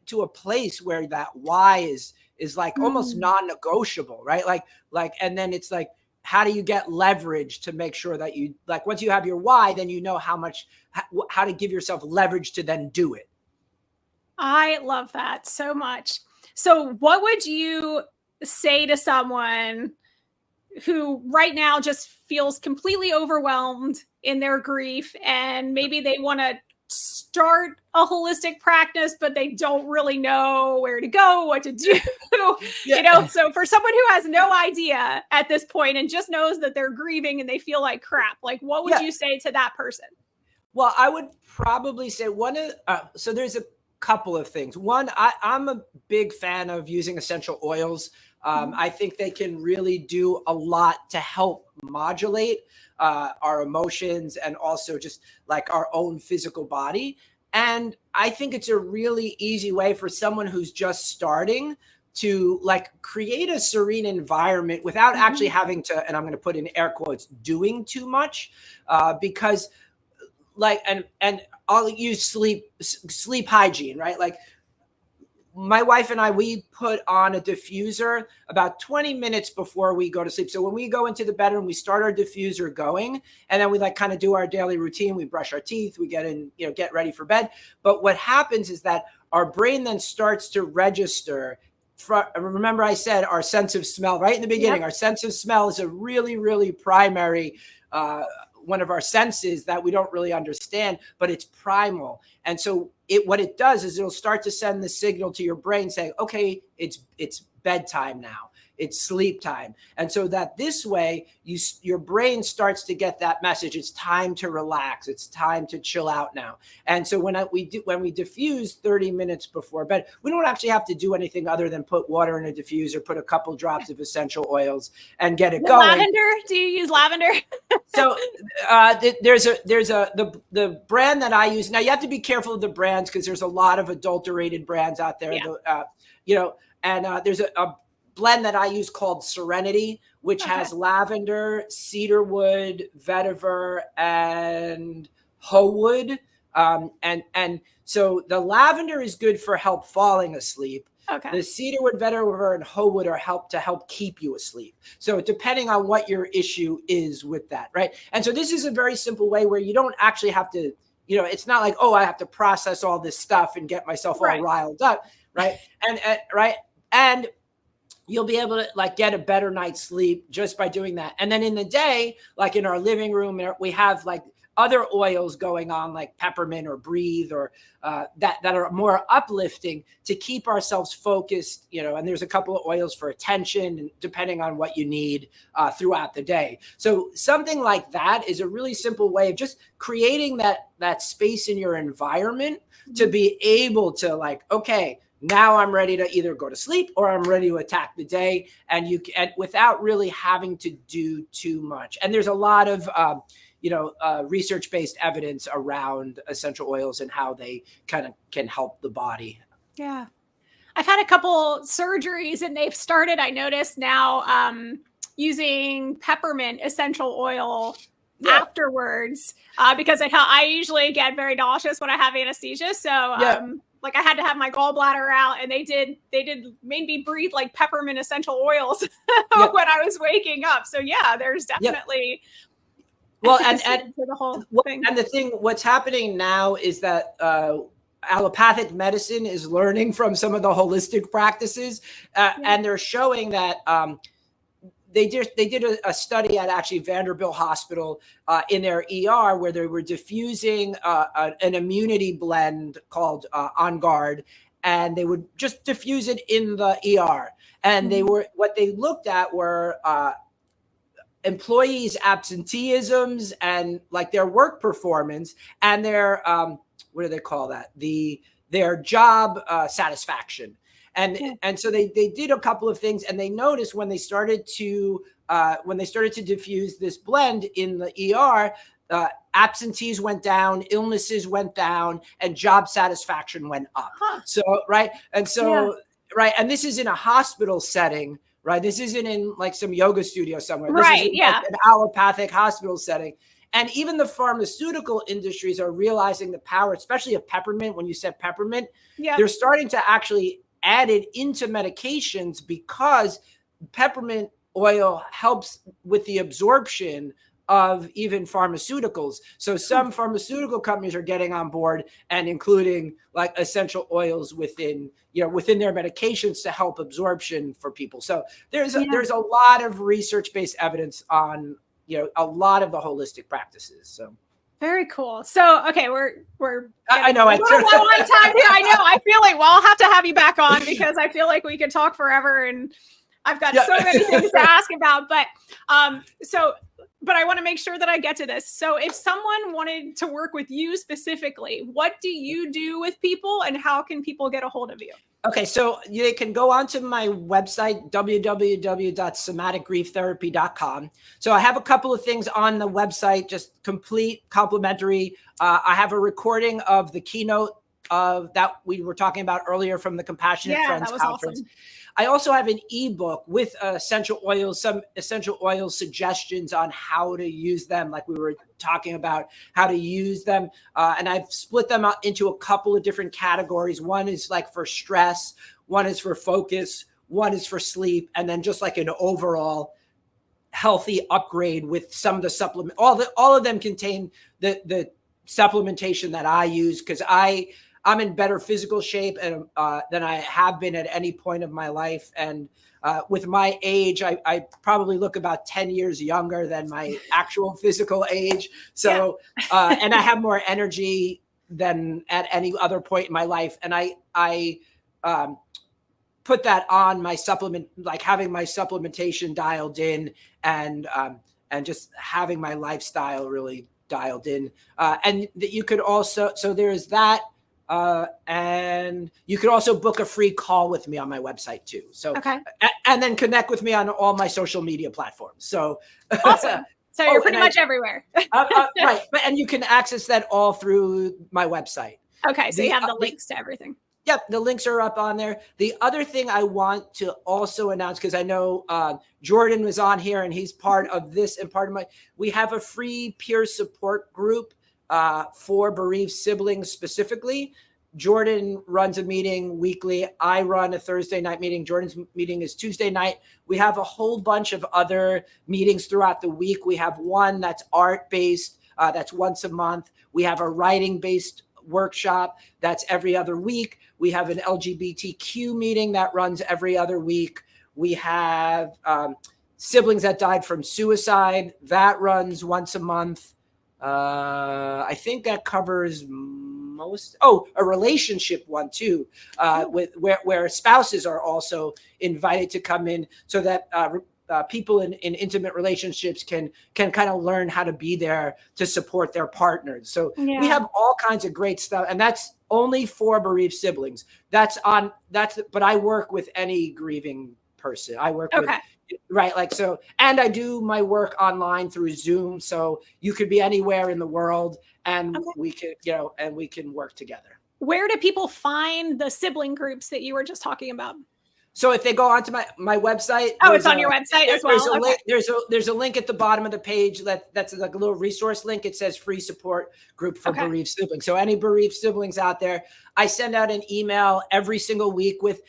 to a place where that why is like almost non-negotiable, right? Like, and then it's like, how do you get leverage to make sure that you, like, once you have your why, then you know how to give yourself leverage to then do it. I love that so much. So what would you say to someone who right now just feels completely overwhelmed in their grief, and maybe they want to start a holistic practice, but they don't really know where to go, what to do? So for someone who has no idea at this point and just knows that they're grieving and they feel like crap, like, what would you say to that person? Well, I would probably say so there's a couple of things. One, I'm a big fan of using essential oils. I think they can really do a lot to help modulate our emotions and also just like our own physical body. And I think it's a really easy way for someone who's just starting to like create a serene environment without actually having to, and I'm going to put in air quotes, doing too much, because like, and I'll use sleep hygiene, right? Like, my wife and I, we put on a diffuser about 20 minutes before we go to sleep. So when we go into the bedroom, we start our diffuser going, and then we like kind of do our daily routine. We brush our teeth, we get in, get ready for bed. But what happens is that our brain then starts to register. Remember I said our sense of smell right in the beginning. Our sense of smell is a really, really primary one of our senses that we don't really understand, but it's primal. And so what it does is it'll start to send the signal to your brain saying, okay, it's bedtime now. It's sleep time. And so that this way your brain starts to get that message. It's time to relax. It's time to chill out now. And so when we diffuse 30 minutes before bed, we don't actually have to do anything other than put water in a diffuser, put a couple drops of essential oils and get it going. Lavender? Do you use lavender? So there's the brand that I use. Now you have to be careful of the brands because there's a lot of adulterated brands out there. Yeah. And there's a blend that I use called Serenity, which has lavender, cedarwood, vetiver, and hoe wood. And so the lavender is good for help falling asleep. Okay. The cedarwood, vetiver, and hoe wood are help keep you asleep. So depending on what your issue is with that, right? And so this is a very simple way where you don't actually have to, you know, it's not like, oh, I have to process all this stuff and get myself all riled up, right? And you'll be able to like get a better night's sleep just by doing that. And then in the day, like in our living room, we have like other oils going on, like peppermint or breathe, or that are more uplifting to keep ourselves focused, you know. And there's a couple of oils for attention, depending on what you need throughout the day. So something like that is a really simple way of just creating that space in your environment to be able to like, okay, now I'm ready to either go to sleep or I'm ready to attack the day, and without really having to do too much. And there's a lot of research-based evidence around essential oils and how they kind of can help the body. Yeah. I've had a couple surgeries and they've started, I noticed now, using peppermint essential oil afterwards, because I usually get very nauseous when I have anesthesia. So, like I had to have my gallbladder out, and they made me breathe like peppermint essential oils when I was waking up. So yeah, there's definitely well, and the whole thing. And the thing, what's happening now is that allopathic medicine is learning from some of the holistic practices, and they're showing that they did a study at actually Vanderbilt Hospital in their ER where they were diffusing an immunity blend called On Guard, and they would just diffuse it in the ER. And what they looked at were employees' absenteeisms and like their work performance and their what do they call that? Their job satisfaction. And so they did a couple of things, and they noticed when they started to diffuse this blend in the ER, absentees went down, illnesses went down, and job satisfaction went up. So and this is in a hospital setting, right? This isn't in like some yoga studio somewhere. This is like an allopathic hospital setting. And even the pharmaceutical industries are realizing the power, especially of peppermint. When you said peppermint, they're starting to actually add it into medications because peppermint oil helps with the absorption of even pharmaceuticals. So some pharmaceutical companies are getting on board and including like essential oils within their medications to help absorption for people. So there's a lot of research-based evidence on, a lot of the holistic practices. So very cool. So, okay, we're I know. We're well on time here. I know. I feel like, I'll have to have you back on because I feel like we could talk forever and I've got so many things to ask about. But, but I want to make sure that I get to this. So if someone wanted to work with you specifically, what do you do with people and how can people get a hold of you? Okay, so they can go onto my website, www.somaticgrieftherapy.com. So I have a couple of things on the website, just complete complimentary. I have a recording of the keynote of that we were talking about earlier from the Compassionate Friends Conference. Awesome. I also have an ebook with essential oils, some essential oil suggestions on how to use them, like we were talking about how to use them. And I've split them out into a couple of different categories. One is like for stress, one is for focus, one is for sleep, and then just like an overall healthy upgrade with some of the supplement. All of them contain the supplementation that I use because I'm in better physical shape than I have been at any point of my life. And with my age, I probably look about 10 years younger than my actual physical age. So, and I have more energy than at any other point in my life. And I put that on my supplement, like having my supplementation dialed in and just having my lifestyle really dialed in. And you could also, so there's that. And you could also book a free call with me on my website too. So, and then connect with me on all my social media platforms. So awesome. So you're pretty much everywhere. Right. And you can access that all through my website. Okay. So you have the links to everything. Yep, the links are up on there. The other thing I want to also announce, because I know Jordan was on here and he's part of this and part of we have a free peer support group for bereaved siblings specifically. Jordan runs a meeting weekly. I run a Thursday night meeting. Jordan's meeting is Tuesday night. We have a whole bunch of other meetings throughout the week. We have one that's art-based, that's once a month. We have a writing-based workshop that's every other week. We have an LGBTQ meeting that runs every other week. We have siblings that died from suicide that runs once a month. I think that covers most. Oh, a relationship one too, with where spouses are also invited to come in, so that people in intimate relationships can kind of learn how to be there to support their partners. So we have all kinds of great stuff, and that's only for bereaved siblings. But I work with any grieving person. I work with, right, like, so, and I do my work online through Zoom, so you could be anywhere in the world, and we can, and we can work together. Where do people find the sibling groups that you were just talking about? So if they go onto my website, it's on your website as well. There's a link at the bottom of the page that's like a little resource link. It says free support group for bereaved siblings. So any bereaved siblings out there, I send out an email every single week with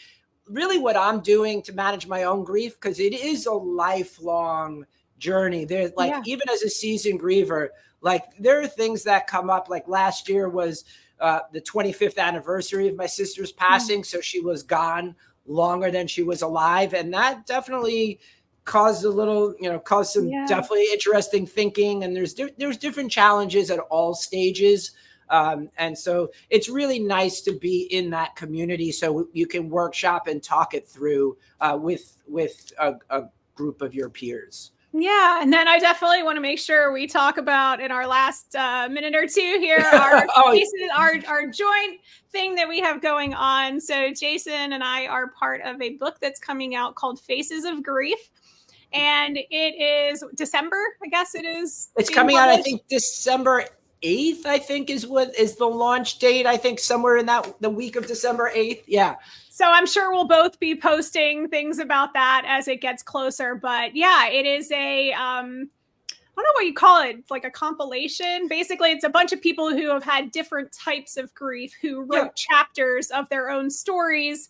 really what I'm doing to manage my own grief, because it is a lifelong journey. There's even as a seasoned griever, like there are things that come up. Like last year was the 25th anniversary of my sister's passing, so she was gone longer than she was alive, and that definitely caused a little, caused some definitely interesting thinking. And there's different challenges at all stages, and so it's really nice to be in that community, so you can workshop and talk it through with a group of your peers. Yeah, and then I definitely want to make sure we talk about in our last minute or two here our joint thing that we have going on. So Jason and I are part of a book that's coming out called Faces of Grief, and it is December. I guess it is. It's coming out, I think, December 8th. I think is the launch date. I think somewhere in the week of December 8th. Yeah. So I'm sure we'll both be posting things about that as it gets closer. But yeah, it is I don't know what you call it. It's like a compilation. Basically, it's a bunch of people who have had different types of grief who wrote chapters of their own stories.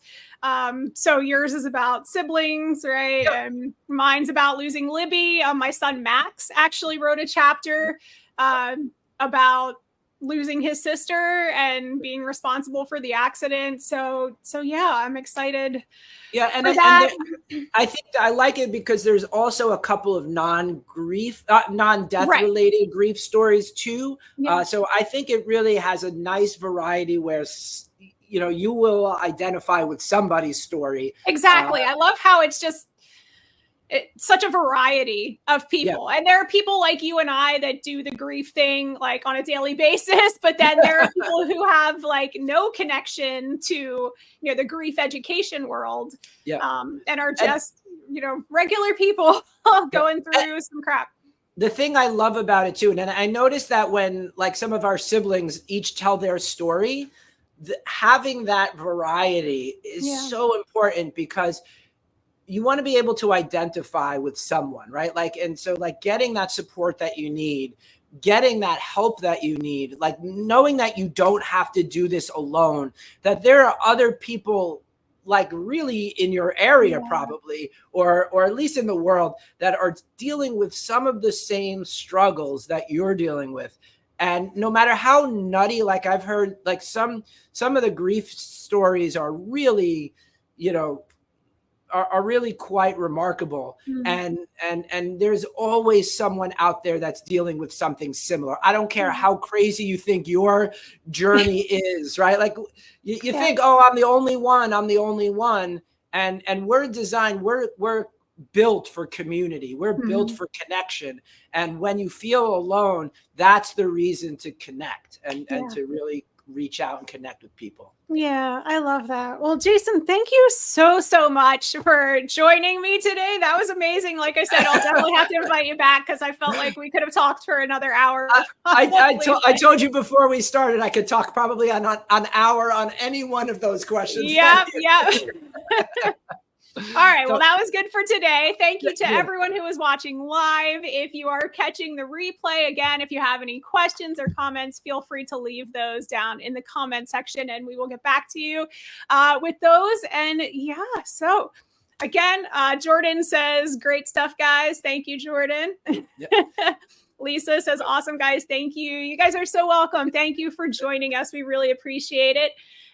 So yours is about siblings, right? And mine's about losing Libby. My son Max actually wrote a chapter about losing his sister and being responsible for the accident. So yeah, I'm excited. Yeah, and I think I like it because there's also a couple of non-death related grief stories too. So I think it really has a nice variety where you will identify with somebody's story. Exactly. I love how it's such a variety of people. And there are people like you and I that do the grief thing like on a daily basis, but then there are people who have like no connection to, the grief education world, and are just, regular people going through some crap. The thing I love about it too, and I noticed that when like some of our siblings each tell their story, having that variety is so important, because you want to be able to identify with someone, right? Like, and so like getting that support that you need, getting that help that you need, like knowing that you don't have to do this alone, that there are other people like really in your area probably, or at least in the world, that are dealing with some of the same struggles that you're dealing with. And no matter how nutty, like I've heard, like some of the grief stories are really, are really quite remarkable. And there's always someone out there that's dealing with something similar. I don't care how crazy you think your journey is, right? Like you think, I'm the only one. And we're designed, we're built for community. We're built for connection. And when you feel alone, that's the reason to connect and to really reach out and connect with people. Yeah, I love that. Well, Jason, thank you so, so much for joining me today. That was amazing. Like I said, I'll definitely have to invite you back because I felt like we could have talked for another hour. I told you before we started, I could talk probably an hour on any one of those questions. Yep. All right. Well, that was good for today. Thank you to everyone who was watching live. If you are catching the replay, again, if you have any questions or comments, feel free to leave those down in the comment section and we will get back to you with those. And yeah, so again, Jordan says, great stuff, guys. Thank you, Jordan. Yep. Lisa says, awesome, guys. Thank you. You guys are so welcome. Thank you for joining us. We really appreciate it.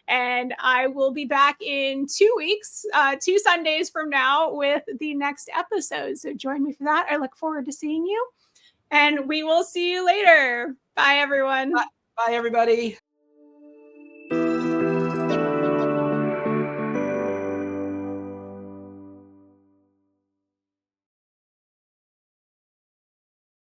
And I will be back in 2 weeks, 2 Sundays from now with the next episode. So join me for that. I look forward to seeing you. And we will see you later. Bye, everyone. Bye everybody.